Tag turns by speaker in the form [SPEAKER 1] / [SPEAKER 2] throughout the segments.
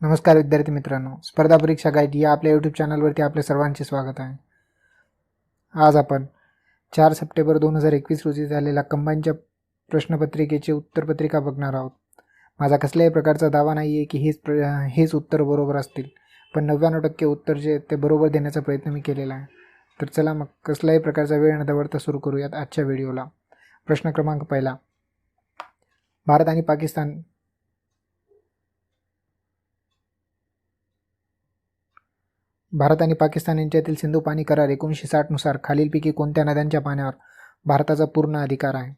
[SPEAKER 1] नमस्कार विद्यार्थी मित्रांनो, स्पर्धा परीक्षा गाईड या आपल्या यूट्यूब चॅनलवरती आपले सर्वांचे स्वागत आहे. आज आपण 4 सप्टेंबर 2021 रोजी झालेल्या कंबाईनच्या प्रश्नपत्रिकेची उत्तरपत्रिका बघणार आहोत. माझा कसल्याही प्रकारचा दावा नाही आहे की हेच उत्तर बरोबर असतील, पण 99% उत्तर जे ते बरोबर देण्याचा प्रयत्न मी केलेला आहे. तर चला मग कसल्याही प्रकारचा वेळ न दवडता सुरू करूयात आजच्या व्हिडिओला. प्रश्न क्रमांक पहिला. भारत आणि पाकिस्तान यांच्यातील सिंधू पाणी करार 1960 नुसार खालीलपैकी कोणत्या नद्यांच्या पाण्यावर भारताचा पूर्ण अधिकार आहे?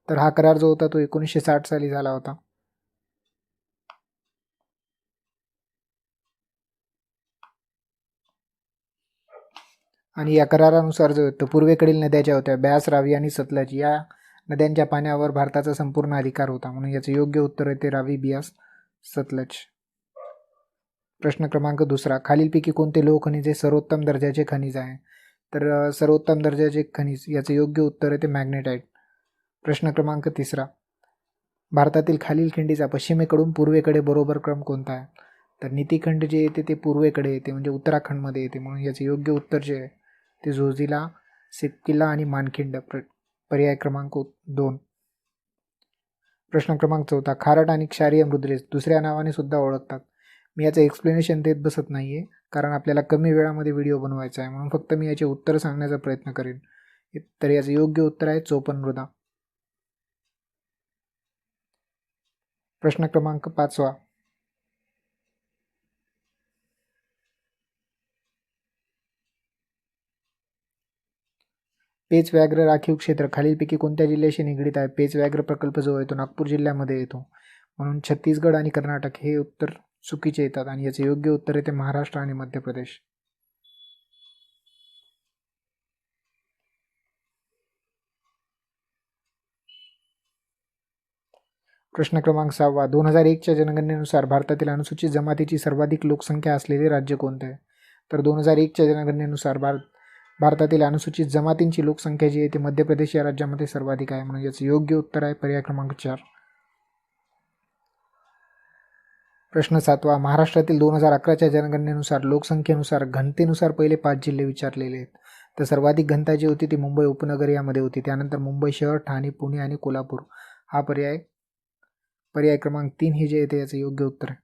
[SPEAKER 1] तर हा करार जो होता तो 1960 साली झाला होता. आणि या करारानुसार जो तो पूर्वेकडील नद्या ज्या होत्या ब्यास, रावी आणि सतलज या नद्यांच्या पाण्यावर भारताचा संपूर्ण अधिकार होता. म्हणून याचं योग्य उत्तर आहे ते रावी, बियास, सतलज. प्रश्न क्रमांक दुसरा. खालीलपैकी कोणते लोह खनिज सर्वोत्तम दर्जाचे खनिज आहे? तर सर्वोत्तम दर्जाचे खनिज याचं योग्य उत्तर आहे ते मॅग्नेटाइट. प्रश्न क्रमांक तिसरा. भारतातील खालील खिंडीचा पश्चिमेकडून पूर्वेकडे बरोबर क्रम कोणता आहे? तर नीतीखंड जे येते ते पूर्वेकडे येते, म्हणजे उत्तराखंडमध्ये येते. म्हणून याचे योग्य उत्तर जे आहे ते झोजिला, सिक्किला आणि मानखिंड, पर्याय क्रमांक 2. प्रश्न क्रमांक चौथा. खारट आणि क्षारीय मृदेश दुसऱ्या नावाने सुद्धा ओळखतात. मी याचं एक्सप्लेनेशन देत बसत नाही आहे, कारण आपल्याला कमी वेळामध्ये व्हिडिओ बनवायचा आहे, म्हणून फक्त मी याचे उत्तर सांगण्याचा प्रयत्न करेन. तर याचं योग्य उत्तर आहे चोपन मृदा. प्रश्न क्रमांक 5. पेच व्याघ्र राखीव क्षेत्र खालीलपैकी कोणत्या जिल्ह्याशी निगडीत आहे? पेच व्याघ्र प्रकल्प जो आहे तो नागपूर जिल्ह्यामध्ये येतो. म्हणून छत्तीसगड आणि कर्नाटक हे उत्तर चुकीचे येतात आणि याचे योग्य उत्तर येते महाराष्ट्र आणि मध्य प्रदेश. प्रश्न क्रमांक 6. 2001च्या जनगणनेनुसार भारतातील अनुसूचित जमातीची सर्वाधिक लोकसंख्या असलेले राज्य कोणते आहे? तर 2001च्या जनगणनेनुसार भारतातील अनुसूचित जमातींची लोकसंख्या जी आहे ती मध्य प्रदेश या राज्यामध्ये सर्वाधिक आहे. म्हणून याचं योग्य उत्तर आहे पर्याय क्रमांक 4. प्रश्न 7. महाराष्ट्रातील 2011च्या जनगणनेनुसार लोकसंख्येनुसार घनतेनुसार पहिले 5 जिल्हे विचारलेले आहेत. तर सर्वाधिक घनता जी होती ती मुंबई उपनगर यामध्ये होती. त्यानंतर मुंबई शहर, ठाणे, पुणे आणि कोल्हापूर हा पर्याय क्रमांक 3 हे जे येते याचं योग्य उत्तर आहे.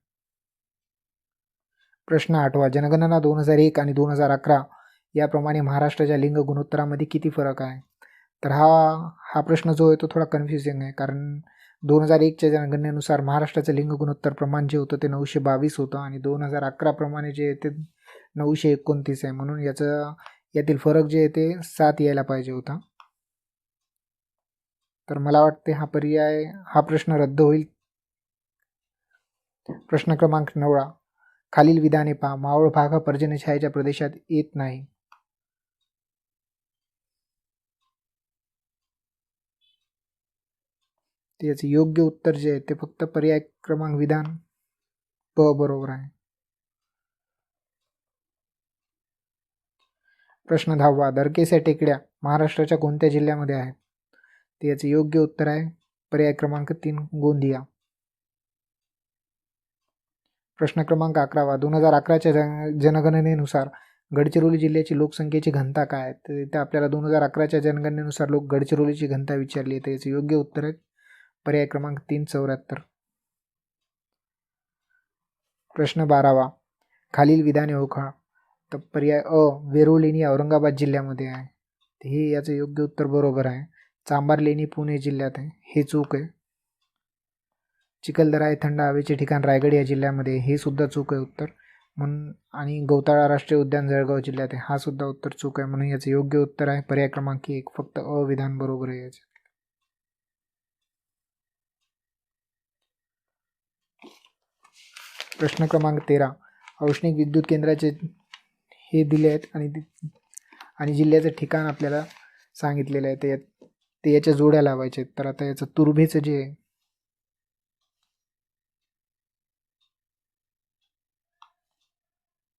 [SPEAKER 1] प्रश्न 8. जनगणना 2001 आणि 2011 याप्रमाणे महाराष्ट्राच्या लिंग गुणोत्तरामध्ये किती फरक आहे? तर हा प्रश्न जो आहे तो थोडा कन्फ्युजिंग आहे, कारण 2001च्या जनगणनेनुसार महाराष्ट्राचं लिंग गुणोत्तर प्रमाण जे होतं ते 922 होतं आणि 2011 प्रमाणे जे आहे ते 929 आहे. म्हणून यातील फरक जे आहे ते 7 यायला पाहिजे होता. तर मला वाटते हा प्रश्न रद्द होईल. प्रश्न क्रमांक 9. खालील विधाने पहा. मावळ भाग हा पर्जन्यछायेच्या प्रदेशात येत नाही. याचे योग्य उत्तर जे आहे ते फक्त पर्याय क्रमांक विधान प बरोबर आहे. प्रश्न 10. दरकेच्या टेकड्या महाराष्ट्राच्या कोणत्या जिल्ह्यामध्ये आहेत? तर याचे योग्य उत्तर आहे पर्याय क्रमांक 3 गोंदिया. प्रश्न क्रमांक 11. 2011च्या जनगणनेनुसार गडचिरोली जिल्ह्याची लोकसंख्येची घनता काय आहे? तर इथे आपल्याला 2011च्या जनगणनेनुसार गडचिरोलीची घनता विचारली आहे. तर याचे योग्य उत्तर आहे पर्याय क्रमांक 3 74. प्रश्न 12. खालील विधाने ओळखा. तर पर्याय अ वेरूळ लेणी औरंगाबाद जिल्ह्यामध्ये आहे. हे याचं योग्य उत्तर बरोबर आहे. चांभार लेणी पुणे जिल्ह्यात आहे, हे चूक आहे. चिखलदरा हे थंड हवेचे ठिकाण रायगड या जिल्ह्यामध्ये, हे सुद्धा चूक आहे उत्तर. म्हणून आणि गौताळा राष्ट्रीय उद्यान जळगाव जिल्ह्यात आहे, हा सुद्धा उत्तर चूक आहे. म्हणून याचं योग्य उत्तर आहे पर्याय क्रमांक 1 फक्त अ विधान बरोबर आहे याचे. प्रश्न क्रमांक 13. औष्णिक विद्युत केंद्राचे हे दिले आहेत आणि जिल्ह्याचं ठिकाण आपल्याला सांगितलेलं आहे. ते याच्या जोड्या लावायचे. तर आता याचं तुर्भेचं जे आहे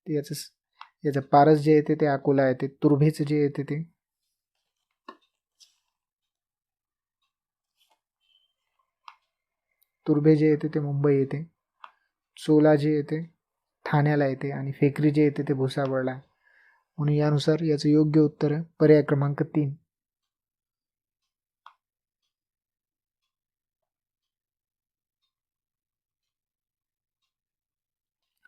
[SPEAKER 1] ते याचं पारस जे येते ते अकोला येते. तुर्भेचं जे येते ते तुर्भे जे येते ते मुंबई येते. चोला जे येते ठाण्याला येते आणि फेकरी जे येते ते भुसावळला आहे. म्हणून यानुसार याचं योग्य उत्तर आहे पर्याय क्रमांक 3.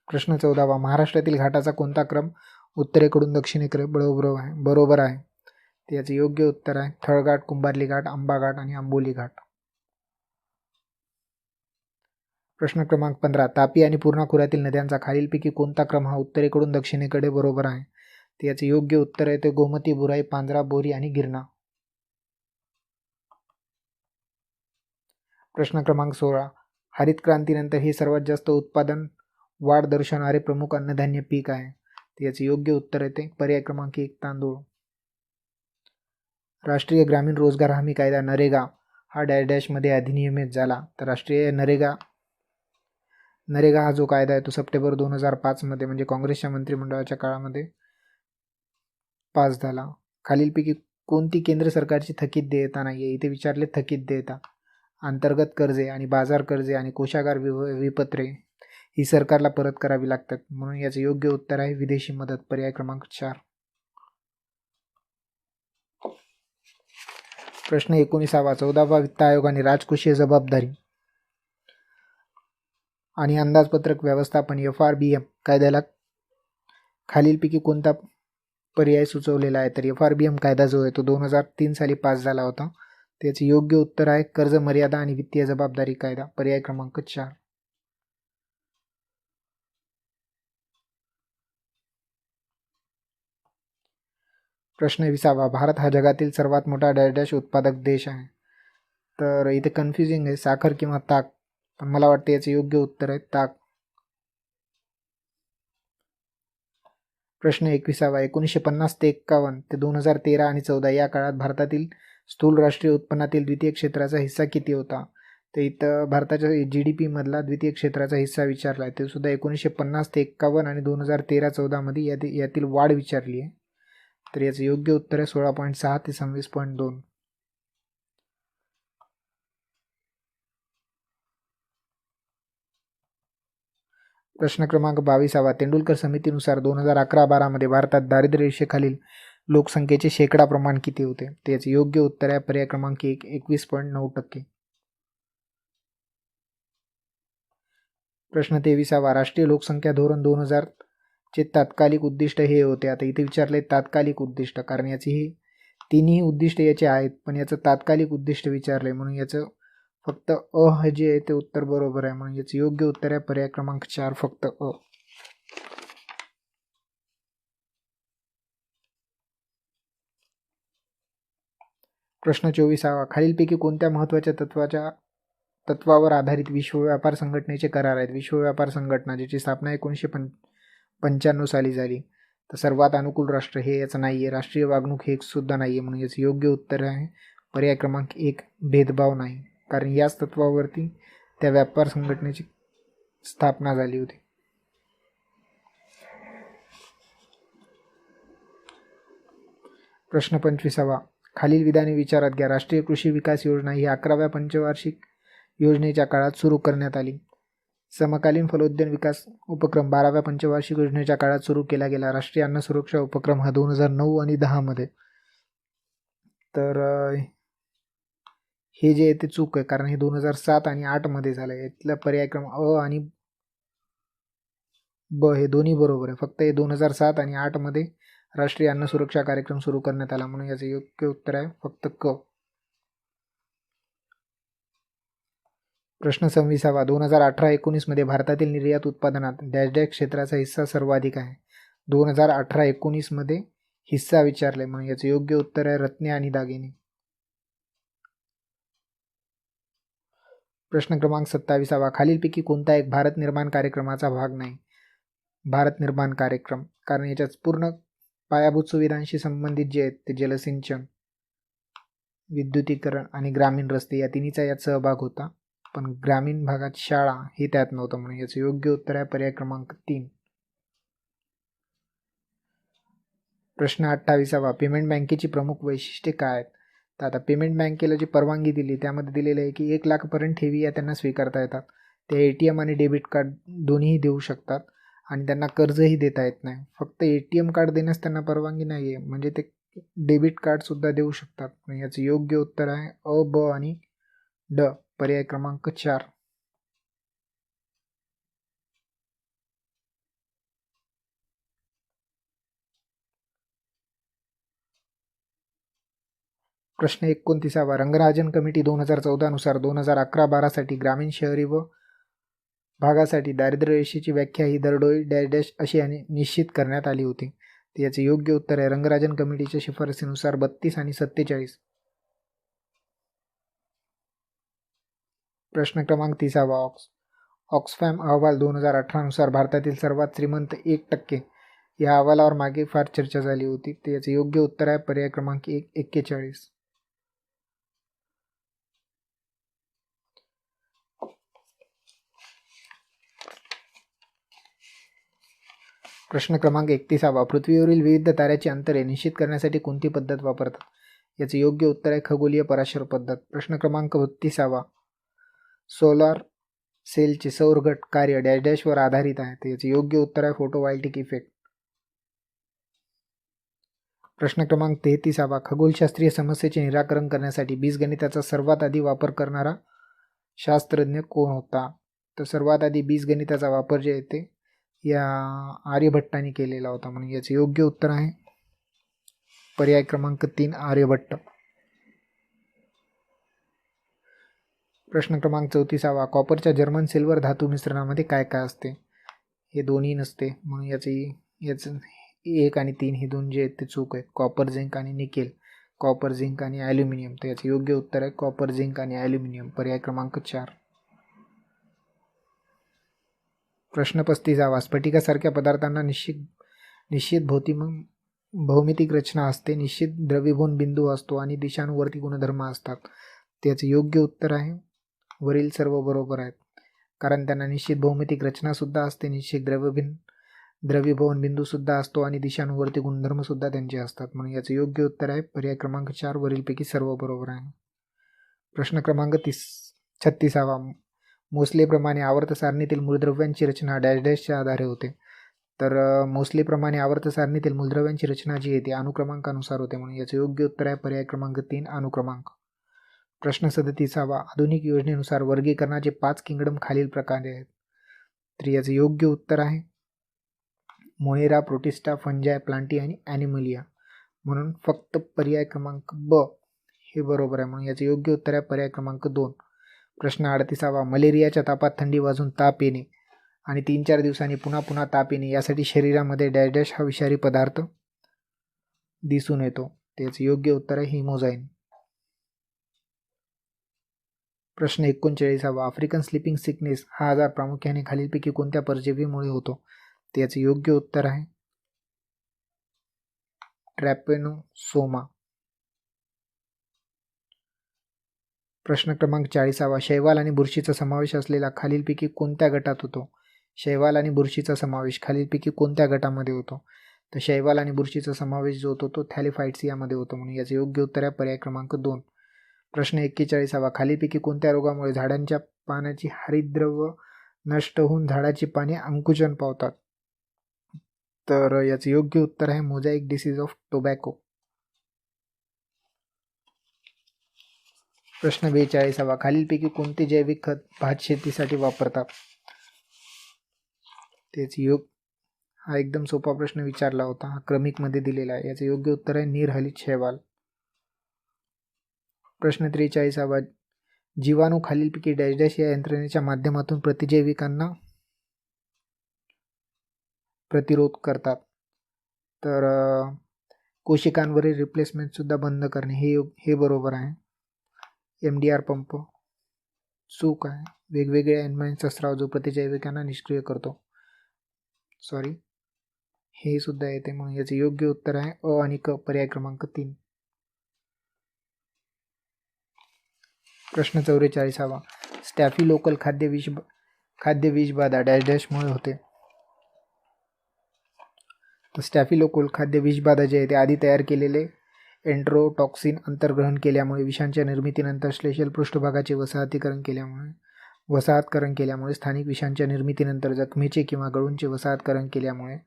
[SPEAKER 1] प्रश्न 14वा. महाराष्ट्रातील घाटाचा कोणता क्रम उत्तरेकडून दक्षिणेकडे बरोबर आहे? तर याचे योग्य उत्तर आहे थळघाट, कुंभारली घाट, आंबा घाट आणि आंबोली घाट. प्रश्न क्रमांक 15. तापी आणि पूर्णा खोऱ्यातील नद्यांचा खालीलपैकी कोणता क्रम हा उत्तरेकडून दक्षिणेकडे बरोबर आहे? तर याचे योग्य उत्तर आहे ते गोमती, बुराई, पांझरा, बोरी आणि गिरणा. प्रश्न क्रमांक 16. हरित क्रांतीनंतर हे सर्वात जास्त उत्पादन वाढ दर्शवणारे प्रमुख अन्नधान्य पीक आहे? तर याचे योग्य उत्तर आहे ते पर्याय क्रमांक 1 तांदूळ. राष्ट्रीय ग्रामीण रोजगार हमी कायदा नरेगा हा मध्ये अधिनियमित झाला. तर राष्ट्रीय नरेगा हा जो कायदा आहे तो सप्टेंबर 2005 मध्ये म्हणजे काँग्रेसच्या मंत्रिमंडळाच्या काळामध्ये पास झाला. खालीलपैकी कोणती केंद्र सरकारची थकीत देयता नाही आहे? इथे विचारले थकीत देयता. अंतर्गत कर्जे आणि बाजार कर्जे आणि कोशागार विपत्रे ही सरकारला परत करावी लागतात. म्हणून याचे योग्य उत्तर आहे विदेशी मदत पर्याय क्रमांक 4. प्रश्न 19वा. 14वा वित्त आयोग आणि राजकोषीय जबाबदारी आणि अंदाजपत्रक व्यवस्थापन FRBM कायद्याला खालीलपैकी कोणता पर्याय सुचवलेला आहे? तर FRBM कायदा जो आहे तो 2003 साली पास झाला होता. त्याचे योग्य उत्तर आहे कर्ज मर्यादा आणि वित्तीय जबाबदारी कायदा पर्याय क्रमांक 4. प्रश्न 20वा. भारत हा जगातील सर्वात मोठा उत्पादक देश आहे. तर इथे कन्फ्युजिंग आहे साखर किंवा ताक, पण मला वाटतं याचे योग्य उत्तर आहे ताक. प्रश्न 21वा. 1950 ते 51 ते 2013 आणि 14 या काळात भारतातील स्थूल राष्ट्रीय उत्पन्नातील द्वितीय क्षेत्राचा हिस्सा किती होता? तर इथं भारताच्या GDP मधला द्वितीय क्षेत्राचा हिस्सा विचारला आहे. ते सुद्धा 1950 ते 51 आणि 2013-14 मध्ये यातील वाढ विचारली आहे. तर याचं योग्य उत्तर आहे 16.6 ते 26.2. प्रश्न क्रमांक 22वा. तेंडुलकर समितीनुसार 2011-12 मध्ये भारतात दारिद्र्य रेषेखालील लोकसंख्येचे शेकडा प्रमाण किती होते? त्याचे योग्य उत्तर आहे पर्याय क्रमांक 1 21.9%. प्रश्न 23वा. राष्ट्रीय लोकसंख्या धोरण 2000 चे तात्कालिक उद्दिष्ट हे होते. आता इथे विचारले तात्कालिक उद्दिष्ट, कारण याची ही तिन्ही उद्दिष्ट याचे आहेत, पण याचं तात्कालिक उद्दिष्ट विचारले म्हणून याचं फक्त हे जे आहे ते उत्तर बरोबर आहे. म्हणून याचं योग्य उत्तर आहे पर्याय क्रमांक 4 फक्त अ. प्रश्न 24वा. खालीलपैकी कोणत्या महत्त्वाच्या तत्वावर आधारित विश्व व्यापार संघटनेचे करार आहेत? विश्व व्यापार संघटना ज्याची स्थापना 1995 साली झाली. तर सर्वात अनुकूल राष्ट्र हे याचं नाही आहे. राष्ट्रीय वागणूक हे सुद्धा नाही आहे. म्हणून याचं योग्य उत्तर आहे पर्याय क्रमांक 1 भेदभाव नाही, कारण याच तत्वावरती त्या व्यापार संघटनेची स्थापना झाली होती. प्रश्न 25वा. खालील विधाने विचारात घ्या. राष्ट्रीय कृषी विकास योजना ही 11व्या पंचवार्षिक योजनेच्या काळात सुरू करण्यात आली. समकालीन फलोद्यान विकास उपक्रम 12व्या पंचवार्षिक योजनेच्या काळात सुरू केला गेला. राष्ट्रीय अन्न सुरक्षा उपक्रम हा 2009 आणि 10 मध्ये. तर हे जे आहे ते चूक आहे, कारण हे 2007 आणि 8 मध्ये झालं. यातला पर्याय क्रम अ आणि ब हे दोन्ही बरोबर आहे. फक्त हे 2007 आणि 8 मध्ये राष्ट्रीय अन्न सुरक्षा कार्यक्रम सुरू करण्यात आला. म्हणून याचे योग्य उत्तर आहे फक्त क. प्रश्न 26वा. 2018-19 मध्ये भारतातील निर्यात उत्पादनात डॅश क्षेत्राचा हिस्सा सर्वाधिक आहे? 2018-19 मध्ये हिस्सा विचारले म्हणून याचे योग्य उत्तर आहे रत्ने आणि दागिने. प्रश्न क्रमांक 27वा. खालीलपैकी कोणता एक भारत निर्माण कार्यक्रमाचा भाग नाही? भारत निर्माण कार्यक्रम, कारण याच्यात पूर्ण पायाभूत सुविधांशी संबंधित जे आहेत ते जलसिंचन, विद्युतीकरण आणि ग्रामीण रस्ते या तिन्हीचा यात सहभाग होता, पण ग्रामीण भागात शाळा हे त्यात नव्हतं. म्हणून याचं योग्य उत्तर आहे पर्याय क्रमांक 3. प्रश्न 28वा. पेमेंट बँकेची प्रमुख वैशिष्ट्ये काय आहेत? तर आता पेमेंट बँकेला जी परवानगी दिली त्यामध्ये दिलेलं आहे की 1 लाखपर्यंत ठेवी या त्यांना स्वीकारता येतात. ते ATM आणि डेबिट कार्ड दोन्हीही देऊ शकतात आणि त्यांना कर्जही देता येत नाही. फक्त ATM कार्ड देण्यास त्यांना परवानगी नाही आहे, म्हणजे ते डेबिट कार्डसुद्धा देऊ शकतात. याचं योग्य उत्तर आहे अ, ब आणि ड, पर्याय क्रमांक 4. प्रश्न 29. रंगराजन कमिटी 2014 नुसार 2011-12 ग्रामीण, शहरी व भागासाठी दारिद्र्य रेषेची व्याख्या ही दरडोई डॅश डॅश अशी निश्चित करण्यात आली होती. याचे योग्य उत्तर आहे रंगराजन कमिटीच्या शिफारसीनुसार 32 आणि 47. प्रश्न क्रमांक 30. ऑक्सफॅम अहवाल 2018 नुसार भारतातील सर्वात श्रीमंत 1% या अहवालावर मागे फार चर्चा झाली होती. याचे योग्य उत्तर आहे पर्याय क्रमांक 41. प्रश्न क्रमांक 31. पृथ्वीवरील विविध ताऱ्याची अंतरे निश्चित करण्यासाठी कोणती पद्धत वापरतात? याचे योग्य उत्तर आहे खगोलीय पराशर पद्धत. प्रश्न क्रमांक 32. सोलार सेलचे सौरघट कार्य डॅश डॅशवर आधारित आहे. तर याचे योग्य उत्तर आहे फोटोव्होल्टिक इफेक्ट. प्रश्न क्रमांक 33. खगोलशास्त्रीय समस्येचे निराकरण करण्यासाठी बीजगणिताचा सर्वात आधी वापर करणारा शास्त्रज्ञ कोण होता? तर सर्वात आधी बीजगणिताचा वापर जे येते या आर्यभट्टाने केलेला होता, म्हणून याचे योग्य उत्तर आहे पर्याय क्रमांक 3 आर्यभट्ट. प्रश्न क्रमांक 34. कॉपरच्या जर्मन सिल्वर धातू मिश्रणामध्ये काय काय असते? हे दोन्ही नसते, म्हणून याचं 1 आणि 3 हे दोन जे आहेत ते चूक आहेत. कॉपर, झिंक आणि निकेल, कॉपर, झिंक आणि ॲल्युमिनियम. तर याचे योग्य उत्तर आहे कॉपर, झिंक आणि ॲल्युमिनियम, पर्याय क्रमांक 4. प्रश्न 35. स्फटिकासारख्या पदार्थांना निश्चित भौमितिक रचना असते, निश्चित द्रवीभवन बिंदू असतो आणि दिशानुवर्ती गुणधर्म असतात. त्याचे योग्य उत्तर आहे वरील सर्व बरोबर आहेत, कारण त्यांना निश्चित भौमितिक रचनासुद्धा असते, निश्चित द्रवीभवन बिंदूसुद्धा असतो आणि दिशानुवर्ती गुणधर्मसुद्धा त्यांचे असतात, म्हणून याचे योग्य उत्तर आहे पर्याय क्रमांक 4. वरीलपैकी सर्व बरोबर आहे. प्रश्न क्रमांक 36. मोस्लेप्रमाणे आवर्त सारणीतील मूलद्रव्यांची रचना डॅश डॅशच्या आधारे होते. तर मोस्लेप्रमाणे आवर्त सारणीतील मूलद्रव्यांची रचना जी आहे ती अनुक्रमांकानुसार होते, म्हणून याचे योग्य उत्तर आहे पर्याय क्रमांक 3 अनुक्रमांक. प्रश्न 37. आधुनिक योजनेनुसार वर्गीकरणाचे 5 किंगडम खालील प्रकारे आहेत. तर याचे योग्य उत्तर आहे मोनेरा, प्रोटिस्टा, फंजाय, प्लांटी आणि ॲनिमलिया, म्हणून फक्त पर्याय क्रमांक ब हे बरोबर आहे, म्हणून याचे योग्य उत्तर आहे पर्याय क्रमांक 2. प्रश्न 38. मलेरियाच्या तापात थंडी वाजून ताप येणे आणि 3-4 दिवसांनी पुन्हा ताप येणे यासाठी शरीरामध्ये डॅश डॅश हा विषारी पदार्थ दिसून येतो. त्याचे योग्य उत्तर आहे हिमोझाईन. प्रश्न 39. आफ्रिकन स्लीपिंग सिकनेस हा आजार प्रामुख्याने खालीलपैकी कोणत्या परजीवीमुळे होतो? त्याचे योग्य उत्तर आहे ट्रॅपेनोसोमा. प्रश्न क्रमांक 40. शैवाल आणि बुरशीचा समावेश असलेला खालीलपैकी कोणत्या गटात होतो? शैवाल आणि बुरशीचा समावेश खालीलपैकी कोणत्या गटामध्ये होतो? तर शैवाल आणि बुरशीचा समावेश जो होतो तो थॅलिफाइट्स यामध्ये होतो, म्हणून याचे योग्य उत्तर आहे पर्याय क्रमांक 2. प्रश्न 41. खालीलपैकी कोणत्या रोगामुळे झाडांच्या पानाची हरितद्रव्य नष्ट होऊन झाडाची पाने अंकुचन पावतात? तर याचे योग्य उत्तर आहे मोझॅइक डिसीज ऑफ टोबॅको. प्रश्न 42. खालीलपैकी कोणते जैविक खत भात शेतीसाठी वापरतात? त्याची हा एकदम सोपा प्रश्न विचारला होता, हा क्रमिकमध्ये दिलेला आहे. याचे योग्य उत्तर आहे निर्हलित शैवाल. प्रश्न 43. जीवाणू खालीलपैकी डॅश डॅश या यंत्रणेच्या माध्यमातून प्रतिजैविकांना प्रतिरोध करतात? तर कोशिकांवरील रिप्लेसमेंटसुद्धा बंद करणे हे बरोबर आहे. MDR पंप चूक आहे. वेगवेगळ्या एन्झाईमचा स्राव जो प्रतिजैविकांना निष्क्रिय करतो, हे सुद्धा येते, म्हणून याचे योग्य उत्तर आहे अ आणि क, पर्याय क्रमांक 3. प्रश्न 44. स्टॅफिलोकोकल खाद्य विषबाधा डॅश डॅशमुळे होते? तर स्टॅफिलोकोकल खाद्य विषबाधा जे आहे ते आधी तयार केलेले एन्टेरोटॉक्सिन अंतर्ग्रहण केल्यामुळे, विषांच्या निर्मितीनंतर श्लेष्मल पृष्ठभागाचे वसाहतीकरण केल्यामुळे वसाहतकरण केल्यामुळे, स्थानिक विषांच्या निर्मितीनंतर जखमेचे किंवा गळूंचे वसाहतकरण केल्यामुळे.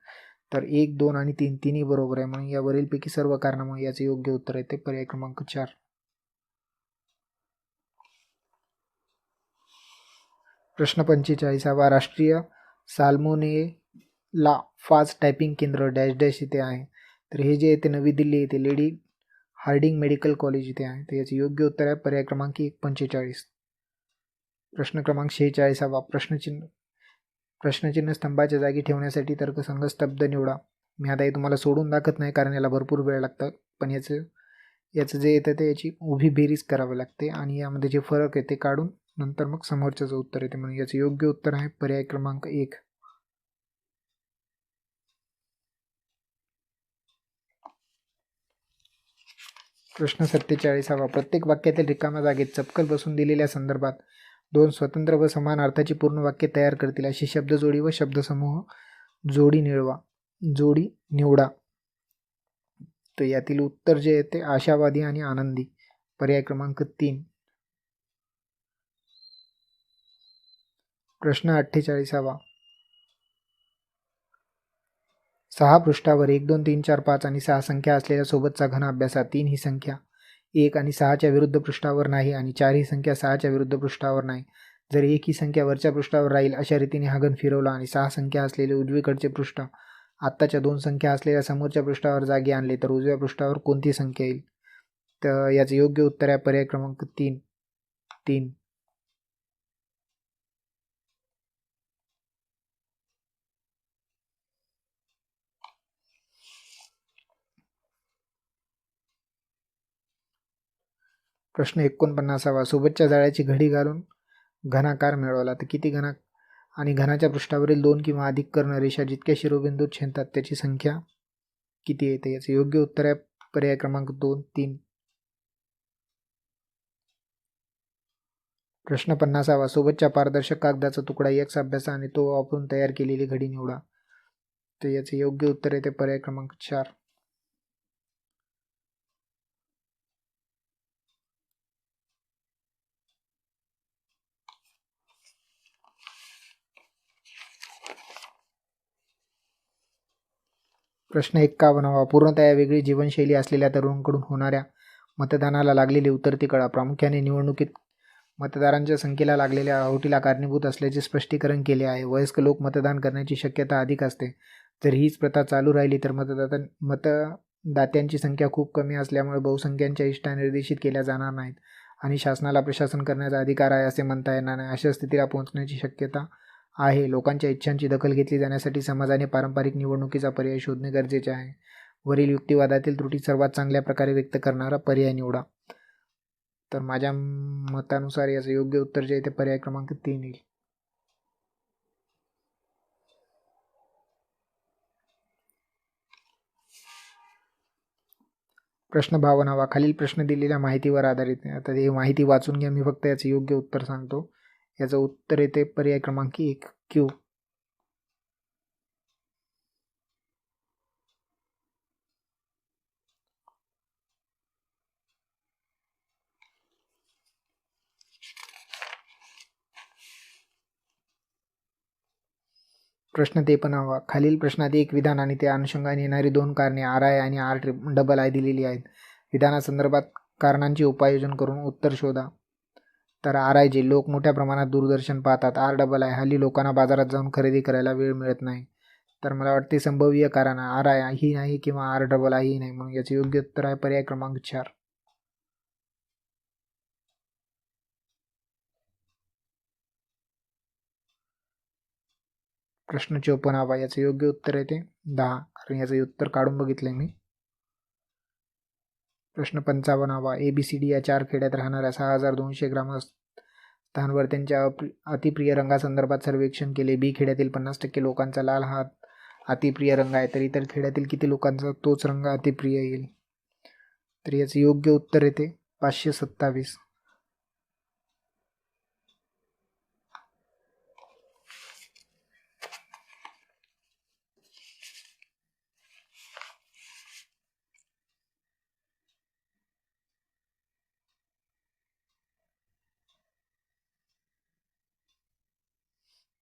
[SPEAKER 1] तर 1, 2 आणि 3 तिन्ही बरोबर आहे, म्हणून या वरीलपैकी सर्व कारणामुळे याचे योग्य उत्तर आहे ते पर्याय क्रमांक 4. प्रश्न 45. राष्ट्रीय साल्मोनेला फास्ट टायपिंग केंद्र डॅश डॅश इथे आहे. तर हे जे आहे ते नवी दिल्ली येथे लेडी हार्डिंग मेडिकल कॉलेज इथे आहे. तर याचे योग्य उत्तर आहे पर्याय क्रमांक 45. प्रश्न क्रमांक 46. प्रश्नचिन्ह स्तंभाच्या जागी ठेवण्यासाठी तर्कसंगत शब्द निवडा. मी आता हे तुम्हाला सोडून दाखवत नाही कारण याला भरपूर वेळ लागतं, पण याचं जे येतं ते याची उभी बेरीज करावी लागते आणि यामध्ये जे फरक आहे ते काढून नंतर मग समोरच्याचं उत्तर येते, म्हणून याचं योग्य उत्तर आहे पर्याय क्रमांक 1. प्रश्न 47. प्रत्येक वाक्यातील रिकाम्या जागेत चपकल बसून दिलेल्या संदर्भात 2 स्वतंत्र व समान अर्थाची पूर्ण वाक्य तयार करतील अशी शब्दजोडी व शब्दसमूह जोडी निवडा. तर यातील उत्तर जे आहे ते आशावादी आणि आनंदी, पर्याय क्रमांक 3. प्रश्न 48. 6 पृष्ठावर 1, 2, 3, 4, 5 आणि 6 संख्या असलेल्या सोबतचा घन अभ्यासात 3 ही संख्या 1 आणि 6च्या विरुद्ध पृष्ठावर नाही आणि 4 ही संख्या 6च्या विरुद्ध पृष्ठावर नाही. जर 1 ही संख्या वरच्या पृष्ठावर राहील अशा रीतीने हा घन फिरवला आणि 6 संख्या असलेले उजवीकडचे पृष्ठ आत्ताच्या 2 संख्या असलेल्या समोरच्या पृष्ठावर जागी आणले तर उजव्या पृष्ठावर कोणती संख्या येईल. तर याचे योग्य उत्तर आहे पर्याय क्रमांक 3. प्रश्न 49. सोबतच्या जाळ्याची घडी घालून घनाकार मिळवला. तर किती आणि घनाच्या पृष्ठावरील 2 किंवा अधिक कर्ण रेषा जितक्या शिरोबिंदूत छेदतात त्याची संख्या किती येते. याचे योग्य उत्तर आहे पर्याय क्रमांक 2, 3. प्रश्न 50. सोबतच्या पारदर्शक कागदाचा तुकडा X अभ्यासा आणि तो वापरून तयार केलेली घडी निवडा. तर याचे योग्य उत्तर आहे ते पर्याय क्रमांक 4. प्रश्न 51. पूर्णतः वेगळी जीवनशैली असलेल्या तरुणांकडून होणाऱ्या मतदानाला लागलेली उतरती कळा प्रामुख्याने निवडणुकीत मतदारांच्या संख्येला लागलेल्या आहोटीला कारणीभूत असल्याचे स्पष्टीकरण केले आहे. वयस्क लोक मतदान करण्याची शक्यता अधिक असते. जर हीच प्रथा चालू राहिली तर मतदात्यांची संख्या खूप कमी असल्यामुळे बहुसंख्यांच्या इष्टा निर्देशित केल्या जाणार नाहीत आणि शासनाला प्रशासन करण्याचा अधिकार आहे असे म्हणता येणार नाही. अशा स्थितीला पोहोचण्याची शक्यता आहे. लोकांच्या इच्छांची दखल घेतली जाण्यासाठी समाजाने पारंपरिक निवडणुकीचा पर्याय शोधणे गरजेचे आहे. वरील युक्तिवादातील त्रुटी सर्वात चांगल्या प्रकारे व्यक्त करणारा पर्याय निवडा. तर माझ्या मतानुसार याचं योग्य उत्तर जे आहे ते पर्याय क्रमांक 3 येईल. प्रश्न 52. खालील प्रश्न दिलेल्या माहितीवर आधारित आहे. आता ही माहिती वाचून घ्या, मी फक्त याचं योग्य उत्तर सांगतो. याचं उत्तर येते पर्याय क्रमांक 1, Q. प्रश्न 53. खालील प्रश्नात एक विधान आणि त्या अनुषंगाने येणारी 2 कारणे RI आणि RII दिलेली आहेत. विधानासंदर्भात कारणांचे उपाययोजन करून उत्तर शोधा. तर RI जे लोक मोठ्या प्रमाणात दूरदर्शन पाहतात. RII हल्ली लोकांना बाजारात जाऊन खरेदी करायला वेळ मिळत नाही. तर मला वाटते संभव्य कारण RI ही नाही किंवा RII ही नाही, म्हणून याचे योग्य उत्तर आहे पर्याय क्रमांक 4. प्रश्न 54. याचं योग्य उत्तर आहे ते 10, कारण याचं उत्तर काढून बघितलंय मी. प्रश्न 55. ABCD या 4 खेड्यात राहणाऱ्या 6200 ग्रामस्थांवर त्यांच्या अतिप्रिय रंगासंदर्भात सर्वेक्षण केले. बी खेड्यातील 50% लोकांचा लाल हा अतिप्रिय रंग आहे, तर इतर खेड्यातील किती लोकांचा तोच रंग अतिप्रिय येईल. तर याचे योग्य उत्तर येते 527.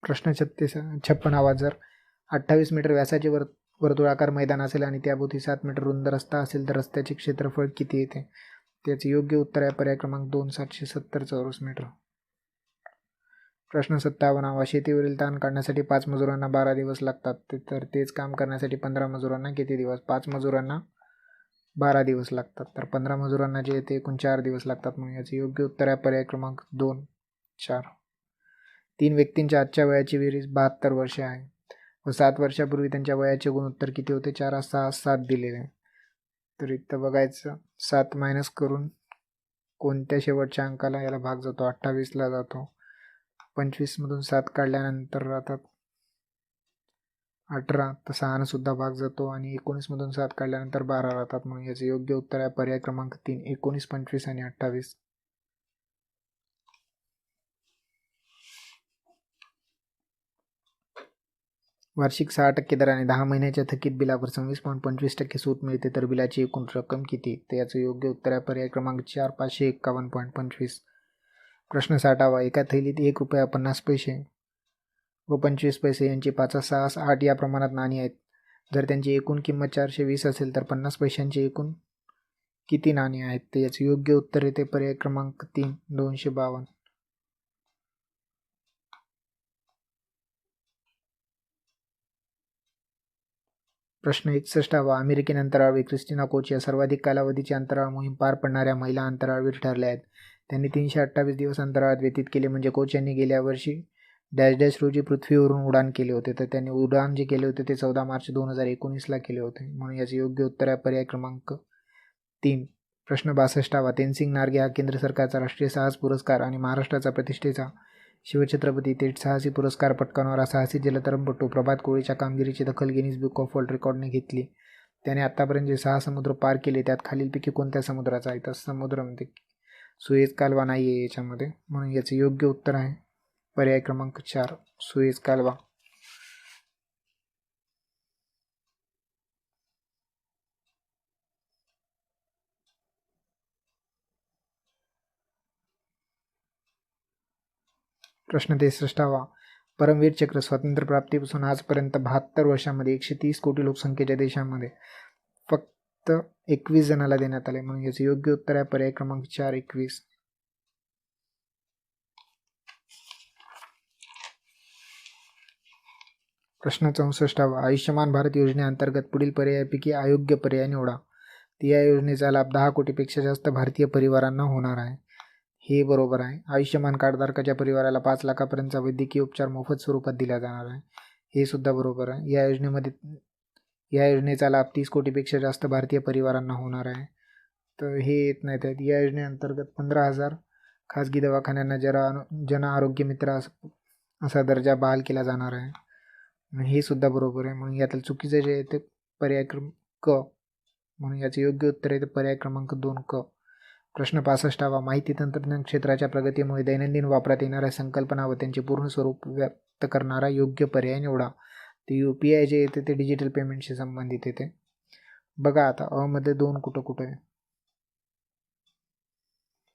[SPEAKER 1] प्रश्न 56. जर 28 मीटर व्यासाचे वर्तुळाकार मैदान असेल आणि त्याभोवती 7 मीटर रुंद रस्ता असेल तर रस्त्याचे क्षेत्रफळ किती येते? त्याचे योग्य उत्तर आहे पर्याय क्रमांक 2, 770 चौरस मीटर. प्रश्न 57. शेतीवरील ताण काढण्यासाठी 5 मजुरांना 12 दिवस लागतात, तर तेच काम करण्यासाठी 15 मजुरांना किती दिवस? 5 मजुरांना 12 दिवस लागतात, तर 15 मजुरांना जे येते एकूण 4 दिवस लागतात. म्हणून याचे योग्य उत्तर आहे पर्याय क्रमांक 2, 4. 3 व्यक्तींच्या आजच्या वयाची बेरीज 72 वर्षे आहे व 7 वर्षापूर्वी त्यांच्या वयाचे गुणोत्तर किती होते? 4, 6, 7 दिलेले आहे. तर इथं बघायचं 7 मायनस करून कोणत्या शेवटच्या अंकाला याला भाग जातो? 28ला जातो. 25मधून 7 काढल्यानंतर राहतात 18, तर 6 सुद्धा भाग जातो आणि 19मधून 7 काढल्यानंतर 12 राहतात. म्हणून याचे योग्य उत्तर आहे पर्याय क्रमांक 3, 19, 25 आणि 28. वार्षिक 6% दराने 10 महिन्याच्या थकीत बिलावर 26.25% सूट मिळते, तर बिलाची एकूण रक्कम किती? तर याचं योग्य उत्तर आहे पर्याय क्रमांक 4, 551.25. प्रश्न 60. एका थैलीत 1 रुपया 50 पैसे व 25 पैसे यांची 5, 6, 8 या प्रमाणात नाणी आहेत. जर त्यांची एकूण किंमत 420 असेल तर 50 पैशांची एकूण किती नाणी आहेत? तर याचे योग्य उत्तर येते पर्याय क्रमांक 3, 252. प्रश्न 61. अमेरिकन अंतराळवीर क्रिस्टिना कोच या सर्वाधिक कालावधीची अंतराळ मोहीम पार पाडणाऱ्या महिला अंतराळवीर ठरल्या आहेत. त्यांनी 328 दिवस अंतराळात व्यतीत केले. म्हणजे कोच यांनी गेल्या वर्षी डॅश रोजी पृथ्वीवरून उड्डाण केले होते, तर त्यांनी उड्डाण जे केले होते ते 14 मार्च 2019ला केले होते. म्हणून याचे योग्य उत्तर आहे पर्याय क्रमांक 3. प्रश्न 62. तेनसिंग नार्गे हा केंद्र सरकारचा राष्ट्रीय साहस पुरस्कार आणि महाराष्ट्राचा प्रतिष्ठेचा शिवछत्रपती तेज साहसी पुरस्कार पटकावणारा साहसी जलतरणपटू प्रभात कोळीच्या कामगिरीची दखल गिनीज बुक ऑफ वर्ल्ड रेकॉर्डने घेतली. त्याने आतापर्यंत जे 6 समुद्र पार केले त्यात खालीलपैकी कोणत्या समुद्राचा आहे? तर समुद्रामध्ये सुएझ कालवा नाही आहे याच्यामध्ये. म्हणून याचे योग्य उत्तर आहे पर्याय क्रमांक 4, सुएझ कालवा. प्रश्न 63. परमवीर चक्र स्वातंत्र्यप्राप्तीपासून आजपर्यंत 72 वर्षांमध्ये 130 कोटी लोकसंख्येच्या देशांमध्ये फक्त 21 जणाला देण्यात आले. म्हणून याचे योग्य उत्तर आहे पर्याय क्रमांक 4, 21. प्रश्न 64. आयुष्यमान भारत योजनेअंतर्गत पुढील पर्यायापैकी अयोग्य पर्याय निवडा. तर या योजनेचा लाभ 10 कोटीपेक्षा जास्त भारतीय परिवारांना होणार आहे. हे बरोबर आहे. आयुष्यमान कार्डधारकाच्या परिवाराला 5 लाखापर्यंतचा वैद्यकीय उपचार मोफत स्वरूपात दिला जाणार आहे. हे सुद्धा बरोबर आहे. या योजनेचा लाभ 30 कोटीपेक्षा जास्त भारतीय परिवारांना होणार आहे. तर हे येत नाहीत आहेत. या योजनेअंतर्गत 15,000 खाजगी दवाखान्यांना जन आरोग्य मित्र असा दर्जा बहाल केला जाणार आहे. हे सुद्धा बरोबर आहे. म्हणून यातील चुकीचं जे आहे ते पर्याय क्रमांक क. म्हणून याचे योग्य उत्तर आहे ते पर्याय क्रमांक 2, क. प्रश्न 65. माहिती तंत्रज्ञान क्षेत्राच्या प्रगतीमुळे दैनंदिन वापरात येणाऱ्या संकल्पना व त्यांचे पूर्ण स्वरूप व्यक्त करणारा योग्य पर्याय निवडा. ते UPI जे येते ते डिजिटल पेमेंटशी संबंधित येते. बघा आता मध्ये 2 कुठं आहे?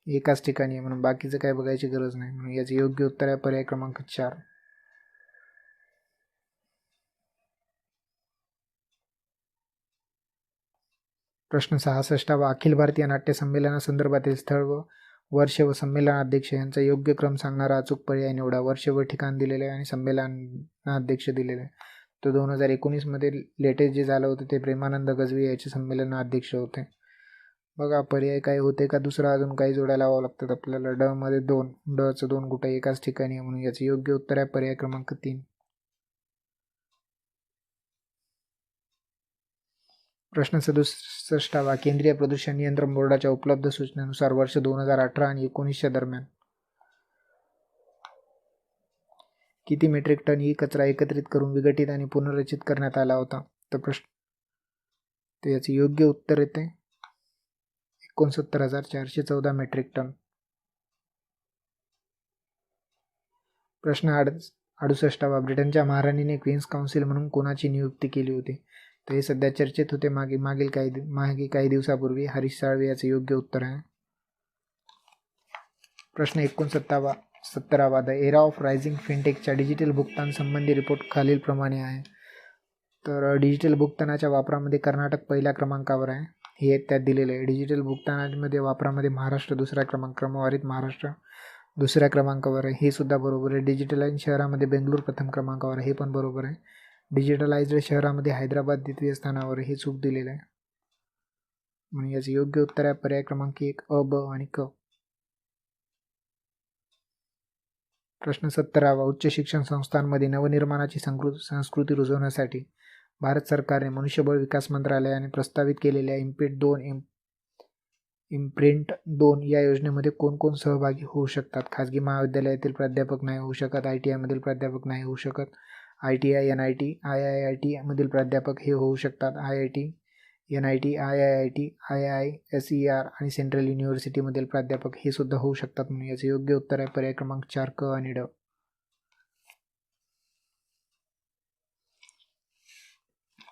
[SPEAKER 1] एकाच ठिकाणी आहे, म्हणून बाकीचं काय बघायची गरज नाही. म्हणून याचे योग्य उत्तर आहे पर्याय क्रमांक 4. प्रश्न 66. अखिल भारतीय नाट्य संमेलनासंदर्भातील स्थळ व वर्ष व संमेलनाध्यक्ष यांचा योग्य क्रम सांगणारा अचूक पर्याय निवडा. वर्ष व ठिकाण दिलेले आहे आणि संमेलनाध्यक्ष दिलेले आहे. तर 2019मध्ये लेटेस्ट जे झालं होतं ते प्रेमानंद गजवी याचे संमेलनाध्यक्ष होते. बघा पर्याय काय होते का दुसरा अजून काही जोडायला लावावं लागतात आपल्याला. ड मध्ये 2, ड चं 2 कुठे एकाच ठिकाणी आहे. म्हणून याचे योग्य उत्तर आहे पर्याय क्रमांक 3. प्रश्न 67. केंद्रीय प्रदूषण नियंत्रण बोर्डाच्या उपलब्ध सूचनेनुसार वर्ष 2018 आणि 19च्या दरम्यान किती मेट्रिक टन ई कचरा एकत्रित करून विघटित आणि पुनर्रचित करण्यात आला होता? तर याचे योग्य उत्तर येते 69,414 मेट्रिक टन. प्रश्न 68. ब्रिटनच्या महाराणीने क्वीन्स काउन्सिल म्हणून कोणाची नियुक्ती केली होती? तर हे सध्या चर्चेत होते मागे काही दिवसापूर्वी. हरीश साळवे याचे योग्य उत्तर आहे. प्रश्न 69. 17वा, द एरा ऑफ रायझिंग फिनटेकच्या डिजिटल भुगतान संबंधी रिपोर्ट खालीलप्रमाणे आहे. तर डिजिटल भुगतानाच्या वापरामध्ये कर्नाटक पहिल्या क्रमांकावर आहे, हे त्यात दिलेलं आहे. डिजिटल भुगतानामध्ये वापरामध्ये महाराष्ट्र दुसऱ्या क्रमवारीत महाराष्ट्र दुसऱ्या क्रमांकावर आहे, हे सुद्धा बरोबर आहे. डिजिटलाइज शहरामध्ये बेंगळूर प्रथम क्रमांकावर आहे, हे पण बरोबर आहे. डिजिटलाइज्ड शहरामध्ये हैदराबाद द्वितीय स्थानावर आहे, हे चूक दिलेलं आहे. म्हणून याचे योग्य उत्तर आहे पर्याय क्रमांक 1 अ, ब आणि क. प्रश्न 17वा, उच्च शिक्षण संस्थांमध्ये नवनिर्माणाची संस्कृती रुजवण्यासाठी भारत सरकारने मनुष्यबळ विकास मंत्रालयाने प्रस्तावित केलेल्या इम्प्रिंट 2 या योजनेमध्ये कोण कोण सहभागी होऊ शकतात? खाजगी महाविद्यालयातील प्राध्यापक नाही होऊ शकत, ITI मधील प्राध्यापक नाही होऊ शकत, ITI, NIT, IIIT मधील प्राध्यापक हे होऊ शकतात. IIT, NIT, IIIT, IISER आणि सेंट्रल युनिव्हर्सिटीमधील प्राध्यापक हे सुद्धा होऊ शकतात. म्हणून याचे योग्य उत्तर आहे पर्याय क्रमांक 4 क आणि ड.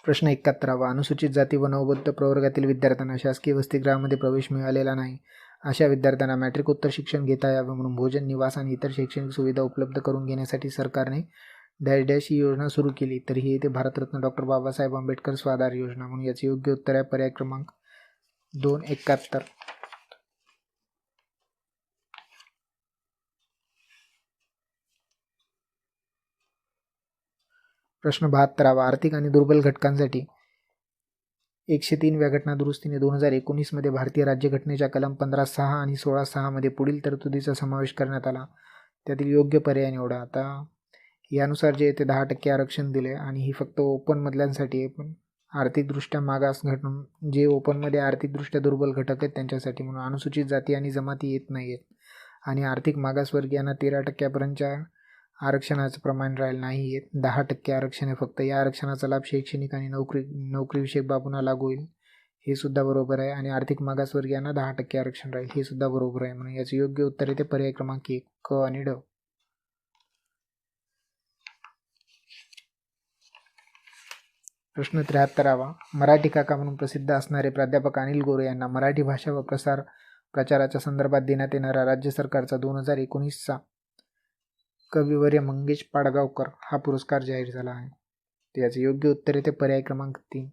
[SPEAKER 1] प्रश्न 71वा, अनुसूचित जाती व नवबौद्ध प्रवर्गातील विद्यार्थ्यांना शासकीय वसतिगृहामध्ये प्रवेश मिळालेला नाही अशा विद्यार्थ्यांना मॅट्रिकोत्तर शिक्षण घेता यावे म्हणून भोजन, निवास आणि इतर शैक्षणिक सुविधा उपलब्ध करून घेण्यासाठी सरकारने डॅश ही योजना सुरू केली. तर ही येथे भारतरत्न डॉक्टर बाबासाहेब आंबेडकर स्वाधार योजना. म्हणून याचे योग्य उत्तर आहे पर्याय क्रमांक 2 71. प्रश्न 72वा, आर्थिक आणि दुर्बल घटकांसाठी 103व्या घटना दुरुस्तीने 2019 मध्ये भारतीय राज्यघटनेच्या कलम 15(6) आणि 16(6) मध्ये पुढील तरतुदीचा समावेश करण्यात आला. त्यातील योग्य पर्याय निवडा. आता यानुसार जे ते 10% आरक्षण दिले आणि ही फक्त ओपनमधल्यांसाठी आहे, पण आर्थिकदृष्ट्या मागास जे ओपनमध्ये आर्थिकदृष्ट्या दुर्बल घटक आहेत त्यांच्यासाठी. म्हणून अनुसूचित जाती आणि जमाती येत नाही आहेत आणि आर्थिक मागासवर्गीयांना 13% आरक्षणाचं प्रमाण राहील नाही आहे. 10% आरक्षण आहे फक्त. या आरक्षणाचा लाभ शैक्षणिक आणि नोकरीविषयक बाबूंना लागू होईल, हे सुद्धा बरोबर आहे. आणि आर्थिक मागासवर्गीयांना 10% आरक्षण राहील, हे सुद्धा बरोबर आहे. म्हणून याचे योग्य उत्तर येते पर्याय क्रमांक 1 क आणि ड. प्रश्न 73वा, मराठी काका म्हणून प्रसिद्ध असणारे प्राध्यापक अनिल गोरे यांना मराठी भाषा व प्रचाराच्या संदर्भात देण्यात येणारा राज्य सरकारचा 2019चा कविवर्य मंगेश पाडगावकर हा पुरस्कार जाहीर झाला आहे. त्याचे योग्य उत्तर येते पर्याय क्रमांक 3.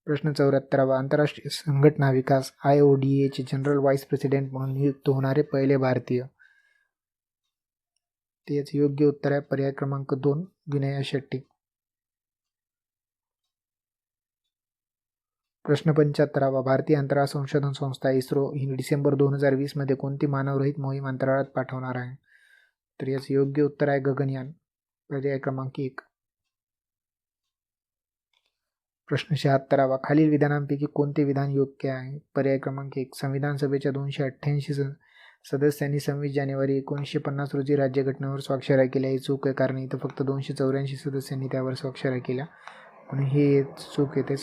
[SPEAKER 1] प्रश्न 74वा, आंतरराष्ट्रीय संघटना विकास IODA चे जनरल व्हाईस प्रेसिडेंट म्हणून नियुक्त होणारे पहिले भारतीय. त्याचे योग्य उत्तर आहे पर्याय क्रमांक 2 विनया शेट्टी. प्रश्न 75वा, भारतीय अंतराळ संशोधन संस्था इस्रो ही डिसेंबर 2020 मध्ये कोणती मानवरहित मोहीम अंतराळात पाठवणार आहे? तर याचे योग्य उत्तर आहे गगनयान, पर्याय क्रमांक 1. प्रश्न 76वा, खालील विधानांपैकी कोणते विधान योग्य आहे? पर्याय क्रमांक 1. संविधान सभेच्या 288 सदस्यांनी 26 जानेवारी 1950 रोजी राज्यघटनेवर स्वाक्षऱ्या केल्या. ही चूक आहे, कारण इथं फक्त 284 सदस्यांनी त्यावर स्वाक्षऱ्या केल्या, म्हणून हे चूक येते.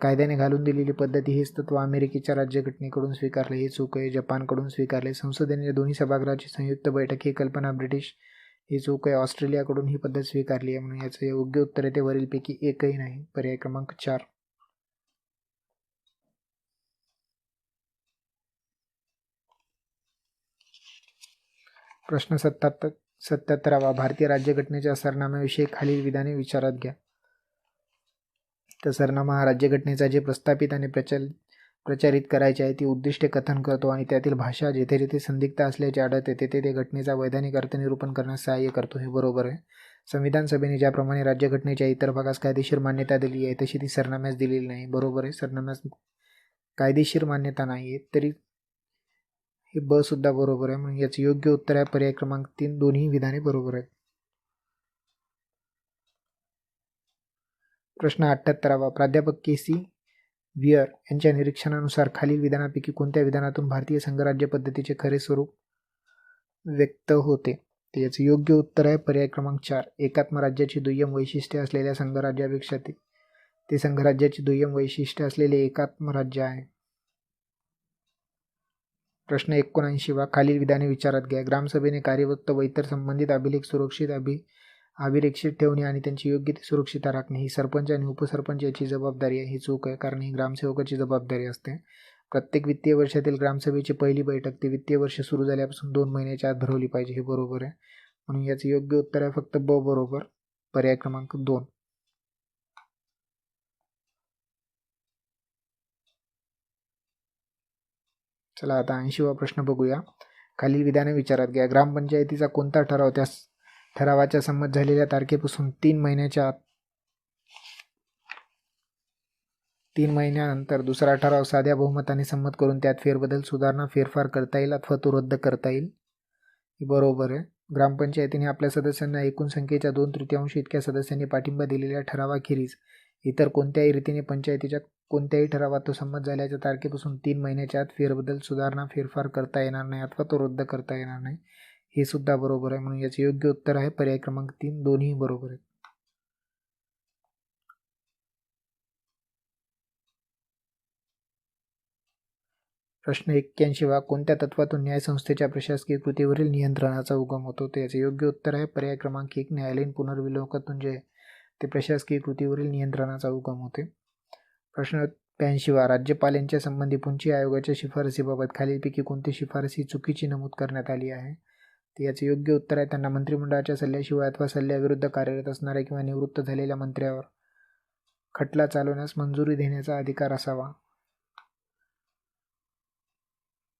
[SPEAKER 1] कायद्याने घालून दिलेली पद्धती हेच तत्व अमेरिकेच्या राज्यघटनेकडून स्वीकारले, हे चूक आहे. जपानकडून स्वीकारले. संसदेने दोन्ही सभागृहाची संयुक्त बैठक ही कल्पना ब्रिटिश, ही चूक आहे. ऑस्ट्रेलियाकडून ही पद्धत स्वीकारली आहे. म्हणून याचं योग्य उत्तर येते वरीलपैकी एकही नाही, पर्याय क्रमांक 4. प्रश्न 77वा, भारतीय राज्यघटनेच्या सरनाम्याविषयी खालील विधाने विचारात घ्या. तर सरनामा हा राज्यघटनेचा जे प्रस्थापित आणि प्रचारित करायचे आहे ती उद्दिष्टे कथन करतो आणि त्यातील भाषा जेथे जेथे संदिग्ध असल्याचे आढळते तेथे ते घटनेचा वैधानिक अर्थनिरूपण करण्यास सहाय्य करतो, हे बरोबर आहे. संविधान सभेने ज्याप्रमाणे राज्यघटनेच्या इतर भागास कायदेशीर मान्यता दिली आहे तशी ती सरनाम्यास दिलेली नाही, बरोबर आहे. सरनाम्यास कायदेशीर मान्यता नाही आहे, तरी हे ब सुद्धा बरोबर आहे. म्हणून याचे योग्य उत्तर आहे पर्याय क्रमांक 3. दोन्ही विधाने बरोबर आहेत. प्रश्न 78वा, प्राध्यापक KC वियर यांच्या निरीक्षणानुसार खालील विधानापैकी कोणत्या विधानातून भारतीय संघराज्य पद्धतीचे खरे स्वरूप व्यक्त होते? तर याचे योग्य उत्तर आहे पर्याय क्रमांक 4. एकात्म राज्याची दुय्यम वैशिष्ट्ये असलेल्या संघराज्यापेक्षा ते संघराज्याची दुय्यम वैशिष्ट्ये असलेले एकात्म राज्य आहे. प्रश्न 79वा, खालील विधाने विचारात घ्या. ग्रामसभेने कार्यवत्त व इतर संबंधित अभिलेख सुरक्षित अभिरक्षित ठेवणे आणि त्यांची योग्य ती सुरक्षितता राखणे ही सरपंच आणि उपसरपंच याची जबाबदारी आहे, ही चूक आहे, कारण ही ग्रामसेवकाची जबाबदारी असते. प्रत्येक वित्तीय वर्षातील ग्रामसभेची पहिली बैठक ती वित्तीय वर्ष सुरू झाल्यापासून 2 महिन्याच्या आत भरवली पाहिजे. हे बरोबर आहे. म्हणून याचं योग्य उत्तर आहे फक्त ब बरोबर, पर्याय क्रमांक 2. चला आता 80वा प्रश्न बघूया. खालील विधाने विचारात घ्या. ग्रामपंचायतीचा कोणता ठराव त्या ठरावाच्या संमत झालेल्या तारखेपासून 3 महिन्यानंतर दुसरा ठराव साध्या बहुमताने संमत करून त्यात फेरबदल, सुधारणा, फेरफार करता येईल अथवा तो रद्द करता येईल. हे बरोबर आहे. ग्रामपंचायतीने आपल्या सदस्यांना एकूण संख्येच्या 2/3 इतक्या सदस्यांनी पाठिंबा दिलेल्या ठरावाखेरीज इतर कोणत्याही रीतीने पंचायतीच्या कोणत्याही ठरावात तो संमत झाल्याच्या तारखेपासून 3 महिन्याच्या आत फेरबदल, सुधारणा, फेरफार करता येणार नाही अथवा तो रद्द करता येणार नाही. हे सुद्धा बरोबर आहे. म्हणून याचे योग्य उत्तर आहे पर्याय क्रमांक 3. दोन्ही बरोबर आहेत. प्रश्न 81 कोणत्या तत्वातून न्यायसंस्थेच्या प्रशासकीय कृतीवरील नियंत्रणाचा उगम होतो? तर याचे योग्य उत्तर आहे पर्याय क्रमांक 1. न्यायालयीन पुनर्विलोकातून जे ते प्रशासकीय कृतीवरील नियंत्रणाचा उगम होते. प्रश्न 82 राज्यपाल यांच्या संबंधी पुंची आयोगाच्या शिफारसीबाबत खालीलपैकी कोणती शिफारसी चुकीची नमूद करण्यात आली आहे? तर याचे योग्य उत्तर आहे त्यांना मंत्रिमंडळाच्या सल्ल्याशिवाय अथवा सल्ल्याविरुद्ध कार्यरत असणाऱ्या किंवा निवृत्त झालेल्या मंत्र्यावर खटला चालवण्यास मंजुरी देण्याचा अधिकार असावा.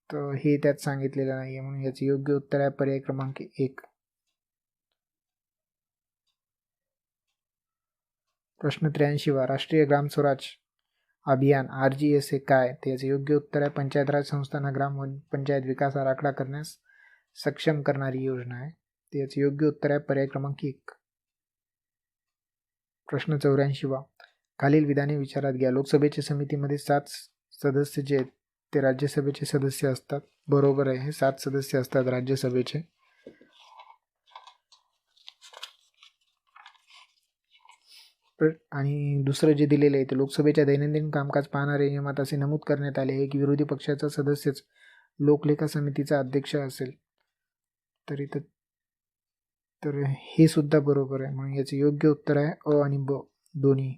[SPEAKER 1] तर हे त्यात सांगितलेलं नाही आहे. म्हणून याचे योग्य उत्तर आहे पर्याय क्रमांक 1. प्रश्न 83 राष्ट्रीय ग्राम स्वराज अभियान RGS हे काय? त्याचे योग्य उत्तर आहे पंचायत राज संस्थांना ग्राम पंचायत विकास आराखडा करण्यास सक्षम करणारी योजना आहे. त्याचे योग्य उत्तर आहे पर्याय क्रमांक 1. प्रश्न 84 खालील विधाने विचारात घ्या. लोकसभेच्या समितीमध्ये 7 सदस्य जे आहेत ते राज्यसभेचे सदस्य असतात. बरोबर आहे. हे 7 सदस्य असतात राज्यसभेचे. आणि दुसरं जे दिलेलं आहे ते लोकसभेच्या दैनंदिन कामकाज पाहणारे नियमात असे नमूद करण्यात आले आहे की विरोधी पक्षाचा सदस्यच लोकलेखा समितीचा अध्यक्ष असेल. तर हे सुद्धा बरोबर आहे. म्हणून याचे योग्य उत्तर आहे अ आणि ब दोन्ही.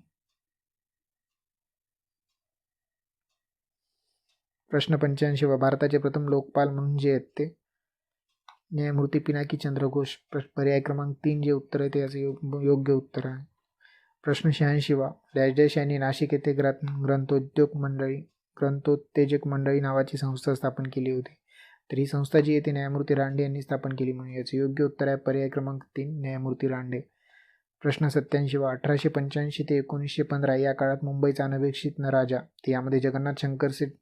[SPEAKER 1] प्रश्न 85 भारताचे प्रथम लोकपाल म्हणून जे आहेत ते न्यायमूर्ती पिनाकी चंद्र घोष. पर्याय क्रमांक 3 जे उत्तर आहे ते याचे योग्य उत्तर आहे. प्रश्न 86 डॅश यांनी नाशिक येथे ग्रंथोत्तेजक मंडळी नावाची संस्था स्थापन केली होती. तर ही संस्था जी आहे ती न्यायमूर्ती रांडे यांनी स्थापन केली. म्हणून याचे योग्य उत्तर आहे पर्याय क्रमांक 3 न्यायमूर्ती रांडे. प्रश्न 87 1885 ते 1915 या काळात मुंबईचा अनभिषिक्त राजा, यामध्ये जगन्नाथ शंकर शेट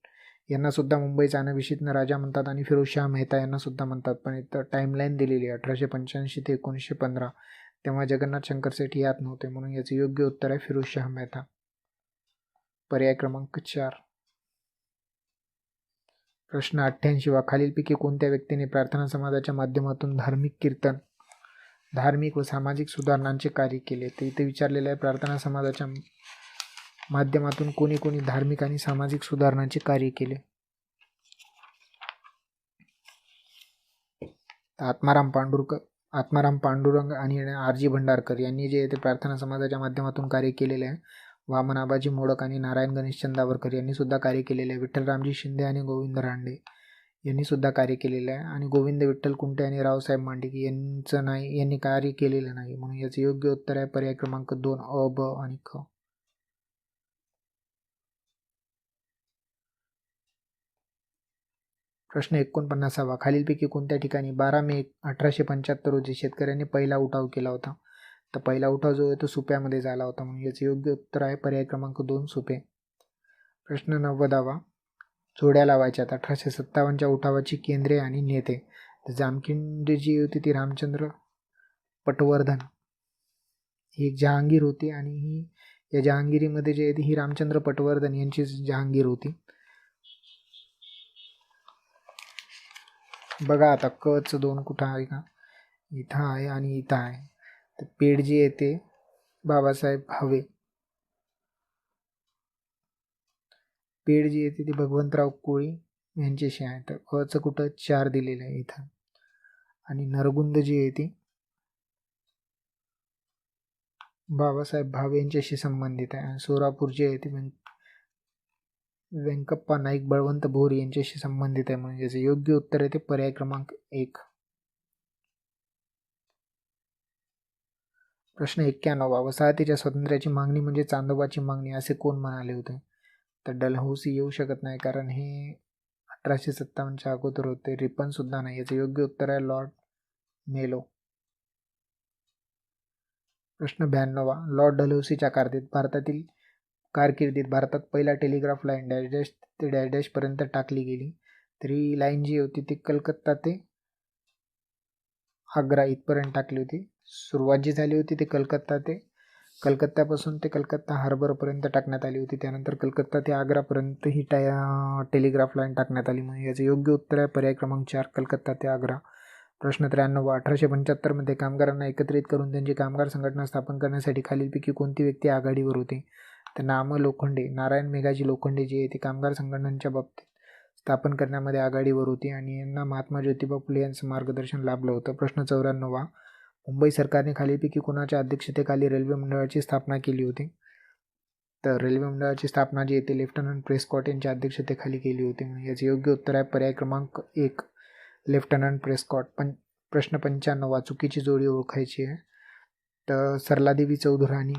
[SPEAKER 1] यांना सुद्धा मुंबईचा अनभिषिक्त राजा म्हणतात आणि फिरोजशाह मेहता यांना सुद्धा म्हणतात. पण इथं टाईमलाईन दिलेली आहे 1885 ते 1915. तेव्हा जगन्नाथ शंकर शेट यात नव्हते. म्हणून याचे योग्य उत्तर आहे फिरोजशाह मेहता. पर्याय क्रमांक 4. प्रश्न 88 खालीलपैकी कोणत्या व्यक्तीने प्रार्थना समाजाच्या माध्यमातून धार्मिक व सामाजिक सुधारणांचे कार्य केले? तर इथे विचारलेलं आहे प्रार्थना समाजाच्या माध्यमातून कोणी कोणी धार्मिक आणि सामाजिक सुधारणांचे कार्य केले. आत्माराम पांडुरंग आणि RG भंडारकर यांनी जे ते प्रार्थना समाजाच्या माध्यमातून कार्य केलेले आहे. वामन आबाजी मोडक आणि नारायण गणेश चंदावरकर यांनी सुद्धा कार्य केलेले आहे. विठ्ठलरामजी शिंदे आणि गोविंद रांडे यांनी सुद्धा कार्य केलेलं आहे. आणि गोविंद विठ्ठल कुंटे आणि रावसाहेब मांडेकी यांनी कार्य केलेलं नाही. म्हणून याचे योग्य उत्तर आहे पर्याय क्रमांक 2 अ, ब आणि ख. प्रश्न 49 खालीलपैकी कोणत्या ठिकाणी 12 मे 1875 रोजी शेतकऱ्यांनी पहिला उठाव केला होता? तर पहिला उठाव जो आहे तो सुप्यामध्ये झाला होता. म्हणून याचे योग्य उत्तर आहे पर्याय क्रमांक 2 सुपे. प्रश्न 90 जोड्या लावायच्यात. 1857च्या उठावाची केंद्रे आणि नेते. तर जामखिंडी जी होती ती रामचंद्र पटवर्धन ही एक जहांगीर होती आणि या जहांगीरीमध्ये जे आहे ही रामचंद्र पटवर्धन यांची जहांगीर होती. बघा आता कच 2 कुठं आहे का? इथं आहे आणि इथं आहे. तर पेड जी आहे ते बाबासाहेब भावे. पेड जी आहे ती भगवंतराव कोळी यांच्याशी आहे. तर कच कुठं 4 दिलेलं आहे इथं. आणि नरगुंद जी आहे ती बाबासाहेब भावे यांच्याशी संबंधित आहे. आणि सोलापूर जी आहे ती व्यंकप्पा नाईक बळवंत भोर यांच्याशी संबंधित आहे, म्हणून याचे योग्य उत्तर आहे ते पर्याय क्रमांक 1. प्रश्न 91. वसाहतीच्या स्वातंत्र्याची मागणी म्हणजे चांदोबाची मागणी असे कोण म्हणाले होते? तर डलहौसी येऊ शकत नाही, कारण हे 1857च्या अगोदर होते. रिपन सुद्धा नाही. याचे योग्य उत्तर आहे लॉर्ड मेलो. प्रश्न 92. लॉर्ड डलहौसीच्या कारकिर्दीत भारतात पहिला टेलिग्राफ लाईन डॅश डॅश ते डॅश डॅश पर्यंत टाकली गेली. तर ही लाईन जी होती ती कलकत्ता ते आग्रा इथपर्यंत टाकली होती. सुरुवात जी झाली होती ती कलकत्त्यापासून ते कलकत्ता हार्बरपर्यंत टाकण्यात आली होती. त्यानंतर कलकत्ता ते आग्रापर्यंत ही टेलिग्राफ लाईन टाकण्यात आली. म्हणजे याचे योग्य उत्तर आहे पर्याय क्रमांक 4, कलकत्ता ते आग्रा. प्रश्न 93. 1875 कामगारांना एकत्रित करून त्यांची कामगार संघटना स्थापन करण्यासाठी खालीलपैकी कोणती व्यक्ती आघाडीवर होती? तर नाम लोखंडे, नारायण मेघाजी लोखंडे जे आहे ते कामगार संघटनांच्या बाबतीत स्थापन करण्यामध्ये आघाडीवर होती आणि यांना महात्मा ज्योतिबा फुले यांचं मार्गदर्शन लाभलं होतं. प्रश्न 94. मुंबई सरकारने खालीलपैकी कोणाच्या अध्यक्षतेखाली रेल्वे मंडळाची स्थापना केली होती? तर रेल्वे मंडळाची स्थापना जी आहे ते लेफ्टनंट प्रेस्कॉट यांच्या अध्यक्षतेखाली केली होती. म्हणजे याचे योग्य उत्तर आहे पर्याय क्रमांक 1, लेफ्टनंट प्रेस्कॉट. प्रश्न 95. चुकीची जोडी ओळखायची आहे. तर सरलादेवी चौधराणी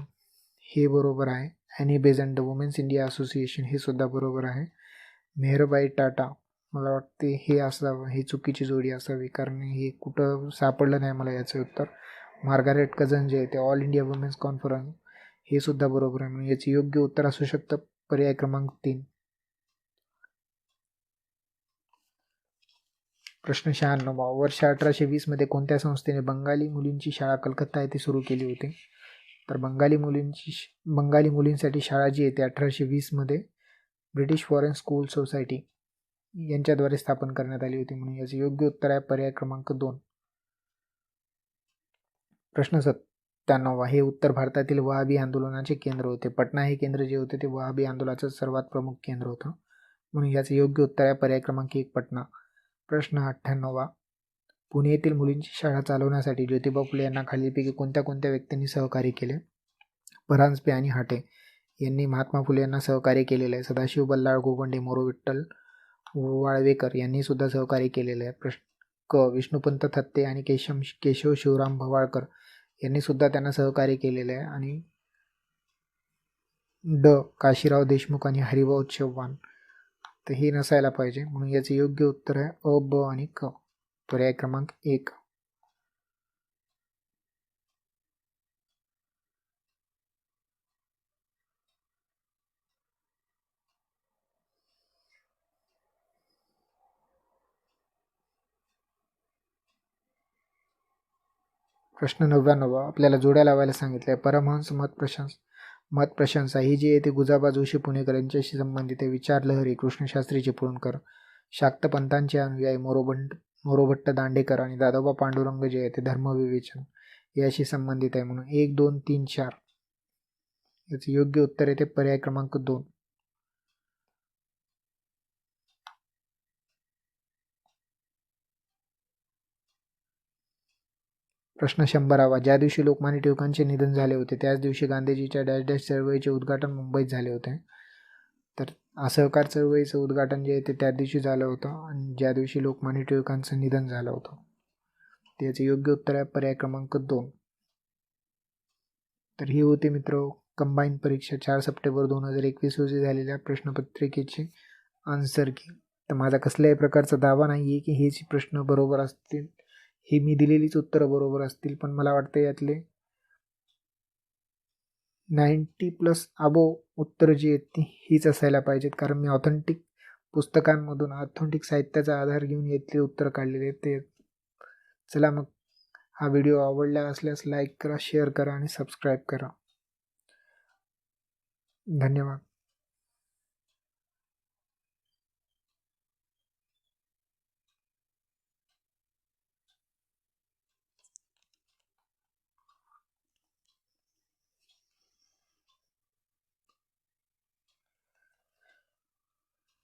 [SPEAKER 1] हे बरोबर आहे. Annie Besant, the women's India association हे सुद्धा बरोबर आहे. मेहरबाई टाटा मला वाटते हे असावं, ही चुकीची जोडी असावी, कारण हे कुठं सापडलं नाही मला याचं उत्तर. मार्गारेट कझन जे आहे ते ऑल इंडिया वुमेन्स कॉन्फरन्स हे सुद्धा बरोबर आहे. म्हणून याचे योग्य उत्तर असू शकतं पर्याय क्रमांक 3. प्रश्न 96. वर्ष 1820 कोणत्या संस्थेने बंगाली मुलींची शाळा कलकत्ता येथे सुरू केली होती? तर बंगाली मुलींसाठी शाळा जी आहे ती 1820 ब्रिटिश फॉरेन स्कूल सोसायटी यांच्याद्वारे स्थापन करण्यात आली होती. म्हणून याचे योग्य उत्तर आहे पर्याय क्रमांक 2. प्रश्न 97. हे उत्तर भारतातील वहाबी आंदोलनाचे केंद्र होते. पटना हे केंद्र जे होते ते वहाबी आंदोलनाचं सर्वात प्रमुख केंद्र होतं. म्हणून याचे योग्य उत्तर आहे पर्याय क्रमांक 1, पटना. प्रश्न 98. पुणे येथील मुलींची शाळा चालवण्यासाठी ज्योतिबा फुले यांना खालीलपैकी कोणत्या व्यक्तींनी सहकार्य केले? परांजपे आणि हाटे यांनी महात्मा फुले यांना सहकार्य केलेलं आहे. सदाशिव बल्लाळ गोगंडे, मोरो विठ्ठल वाळवेकर यांनी सुद्धा सहकार्य केलेलं आहे. प्रश्न विष्णुपंत थत्ते आणि केशव शिवराम भवाळकर यांनी सुद्धा त्यांना सहकार्य केलेलं आहे. आणि काशीराव देशमुख आणि हरिभाऊ चव्हाण तर हे नसायला पाहिजे. म्हणून याचे योग्य उत्तर आहे अ, ब आणि क, पर्याय क्रमांक 1. प्रश्न 99. आपल्याला जोड्या लावायला सांगितले. परमहंस मत प्रशंसा ही जी आहे ती गुजाबा जोशी पुणेकर यांच्याशी संबंधित आहे. विचार लहरी कृष्णशास्त्री चिपळूणकर, शाक्त पंथांचे अनुयायी मोरोभट्ट दांडेकर आणि दादोबा पांडुरंग जे आहे ते धर्मविवेचन याशी संबंधित आहे. म्हणून 1, 2, 3, 4 याचे योग्य उत्तर आहे ते पर्याय क्रमांक 2. प्रश्न 100. ज्या दिवशी लोकमान्य टिळकांचे निधन झाले होते त्याच दिवशी गांधीजीच्या डॅश डॅश चळवळीचे उद्घाटन मुंबईत झाले होते. तर असहकार चळवळीचं उद्घाटन जे आहे ते त्या दिवशी झालं होतं आणि ज्या दिवशी लोकमान्य टिळकांचं निधन झालं होतं. त्याचे योग्य उत्तर आहे पर्याय क्रमांक 2. तर ही होती मित्र कंबाईन परीक्षा 4 सप्टेंबर 2021 रोजी झालेल्या प्रश्नपत्रिकेची आन्सर की. तर माझा कसल्याही प्रकारचा दावा नाही आहे की हेच प्रश्न बरोबर असतील, ही मी दिलेलीच उत्तरं बरोबर असतील, पण मला वाटतं यातले 90+ अबोव उत्तरं जी आहेत ती हीच असायला पाहिजेत, कारण मी ऑथेंटिक पुस्तकांमधून ऑथेंटिक साहित्याचा आधार घेऊन यातले उत्तर काढलेले आहेत ते. चला मग, हा व्हिडिओ आवडला असल्यास लाईक करा, शेअर करा आणि सबस्क्राईब करा. धन्यवाद.